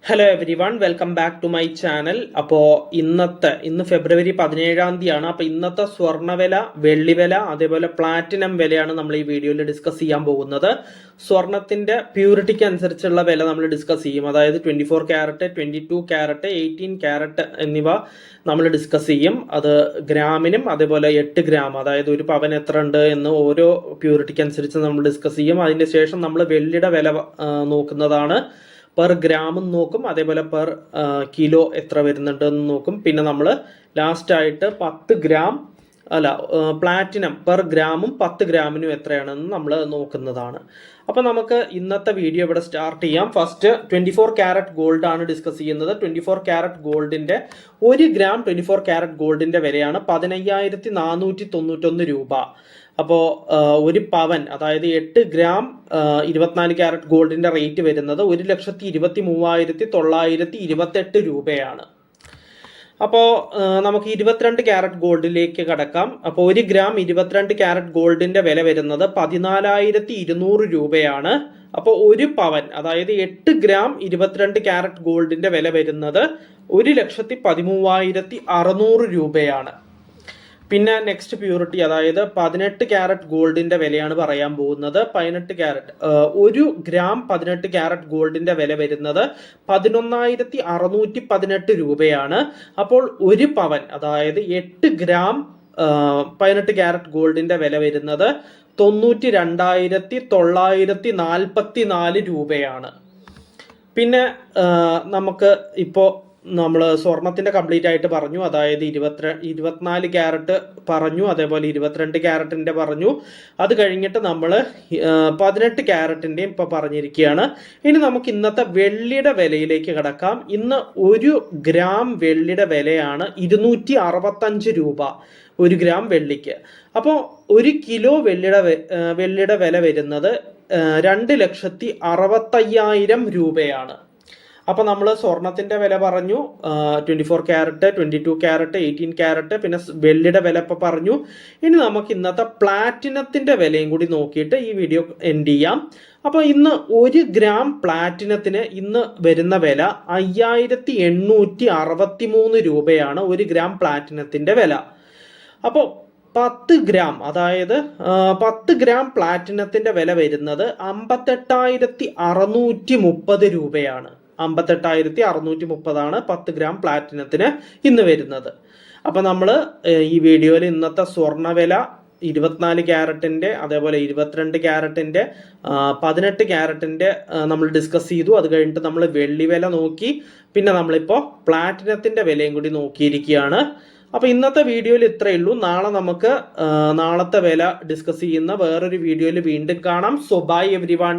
Hello everyone, welcome back to my channel. അപ്പോൾ ഇന്ന് ഫെബ്രുവരി 17 അപ്പോൾ ഇന്നത്തെ സ്വർണ്ണവില, വെള്ളിവില, അതേപോലെ പ്ലാറ്റിനം വിലയാണ് നമ്മൾ ഈ വീഡിയോയിൽ ഡിസ്കസ് ചെയ്യാൻ പോകുന്നത്. സ്വർണത്തിന്റെ പ്യൂരിറ്റിക്ക് അനുസരിച്ചുള്ള വില നമ്മൾ ഡിസ്കസ് ചെയ്യും. അതായത് 24 ക്യാരറ്റ്, 22 ക്യാരറ്റ്, 18 ക്യാരറ്റ് എന്നിവ നമ്മൾ ഡിസ്കസ് ചെയ്യും. അത് ഗ്രാമിനും അതേപോലെ 8 ഗ്രാം, അതായത് ഒരു പവൻ എത്ര ഉണ്ട് എന്ന് ഓരോ പ്യൂരിറ്റിക്ക് അനുസരിച്ച് നമ്മൾ ഡിസ്കസ് ചെയ്യും. അതിന് ശേഷം നമ്മൾ വെള്ളിയുടെ വില നോക്കുന്നതാണ്. പെർ ഗ്രാമും നോക്കും, അതേപോലെ പെർ കിലോ എത്ര വരുന്നുണ്ട് എന്ന് നോക്കും. പിന്നെ നമ്മൾ ലാസ്റ്റ് ആയിട്ട് 10 ഗ്രാം പ്ലാറ്റിനം പെർ ഗ്രാമും 10 ഗ്രാമിനും എത്രയാണെന്ന് നമ്മൾ നോക്കുന്നതാണ്. അപ്പോൾ നമുക്ക് ഇന്നത്തെ വീഡിയോ ഇവിടെ സ്റ്റാർട്ട് ചെയ്യാം. ഫസ്റ്റ് 24 ക്യാരറ്റ് ഗോൾഡ് ആണ് ഡിസ്കസ് ചെയ്യുന്നത്. 24 ക്യാരറ്റ് ഗോൾഡിന്റെ 1 ഗ്രാം 24 ക്യാരറ്റ് ഗോൾഡിന്റെ വിലയാണ് 15,491 രൂപ. അപ്പോൾ ഒരു പവൻ, അതായത് 8 ഗ്രാം 24 ക്യാരറ്റ് ഗോൾഡിന്റെ റേറ്റ് വരുന്നത് 1,23,928 രൂപയാണ്. അപ്പോൾ നമുക്ക് 22 ക്യാരറ്റ് ഗോൾഡിലേക്ക് കടക്കാം. അപ്പോൾ 1 ഗ്രാം 22 ക്യാരറ്റ് ഗോൾഡിന്റെ വില വരുന്നത് 14,200 രൂപയാണ്. അപ്പോൾ ഒരു പവൻ, അതായത് 8 ഗ്രാം 22 ക്യാരറ്റ് ഗോൾഡിന്റെ വില വരുന്നത് 1,13,600 രൂപയാണ്. പിന്നെ നെക്സ്റ്റ് പ്യൂരിറ്റി, അതായത് 18 ക്യാരറ്റ് ഗോൾഡിന്റെ വിലയാണ് പറയാൻ പോകുന്നത്. 18 ക്യാരറ്റ് 1 ഗ്രാം 18 ക്യാരറ്റ് ഗോൾഡിന്റെ വില വരുന്നത് 11,618 രൂപയാണ്. അപ്പോൾ ഒരു പവൻ, അതായത് 8 ഗ്രാം 18 ക്യാരറ്റ് ഗോൾഡിന്റെ വില വരുന്നത് 92,944 രൂപയാണ്. പിന്നെ നമുക്ക് ഇപ്പോൾ നമ്മൾ സ്വർണത്തിന്റെ കംപ്ലീറ്റ് ആയിട്ട് പറഞ്ഞു. അതായത് 24 ക്യാരറ്റ് പറഞ്ഞു, അതേപോലെ 22 ക്യാരറ്റിന്റെ പറഞ്ഞു. അത് കഴിഞ്ഞിട്ട് നമ്മൾ 18 ക്യാരറ്റിന്റെയും ഇപ്പൊ പറഞ്ഞിരിക്കുകയാണ്. ഇനി നമുക്ക് ഇന്നത്തെ വെള്ളിയുടെ വിലയിലേക്ക് കിടക്കാം. ഇന്ന് 1 ഗ്രാം വെള്ളിയുടെ വിലയാണ് 265 രൂപ, 1 ഗ്രാം വെള്ളിക്ക്. അപ്പോൾ 1 കിലോ വെള്ളിയുടെ വില വരുന്നത് 2,65,000 രൂപയാണ്. അപ്പോൾ നമ്മൾ സ്വർണത്തിന്റെ വില പറഞ്ഞു, 24 ക്യാരറ്റ്, 22 ക്യാരറ്റ്, 18 ക്യാരറ്റ്, പിന്നെ വെള്ളിയുടെ വില ഇപ്പോൾ പറഞ്ഞു. ഇനി നമുക്ക് ഇന്നത്തെ പ്ലാറ്റിനത്തിന്റെ വിലയും കൂടി നോക്കിയിട്ട് ഈ വീഡിയോ എൻഡ് ചെയ്യാം. അപ്പോൾ ഇന്ന് 1 ഗ്രാം പ്ലാറ്റിനത്തിന് ഇന്ന് വരുന്ന വില 5,863 രൂപയാണ്, 1 ഗ്രാം പ്ലാറ്റിനത്തിന്റെ വില. അപ്പോൾ 10 ഗ്രാം, അതായത് 10 ഗ്രാം പ്ലാറ്റിനത്തിന്റെ വില വരുന്നത് 58,630 രൂപയാണ്. 58,630 10 ഗ്രാം പ്ലാറ്റിനത്തിന് ഇന്ന് വരുന്നത്. അപ്പം നമ്മൾ ഈ വീഡിയോയിൽ ഇന്നത്തെ സ്വർണ്ണവില 24 ക്യാരറ്റിന്റെ, അതേപോലെ 22 ക്യാരറ്റിന്റെ, 18 ക്യാരറ്റിന്റെ നമ്മൾ ഡിസ്കസ് ചെയ്തു. അത് കഴിഞ്ഞിട്ട് നമ്മൾ വെള്ളി വില നോക്കി. പിന്നെ നമ്മളിപ്പോൾ പ്ലാറ്റിനത്തിന്റെ വിലയും കൂടി നോക്കിയിരിക്കുകയാണ്. അപ്പോൾ ഇന്നത്തെ വീഡിയോയിൽ ഇത്രയേ ഉള്ളൂ. നാളെ നമുക്ക് നാളത്തെ വില ഡിസ്കസ് ചെയ്യുന്ന വേറൊരു വീഡിയോയിൽ വീണ്ടും കാണാം. So bye every one.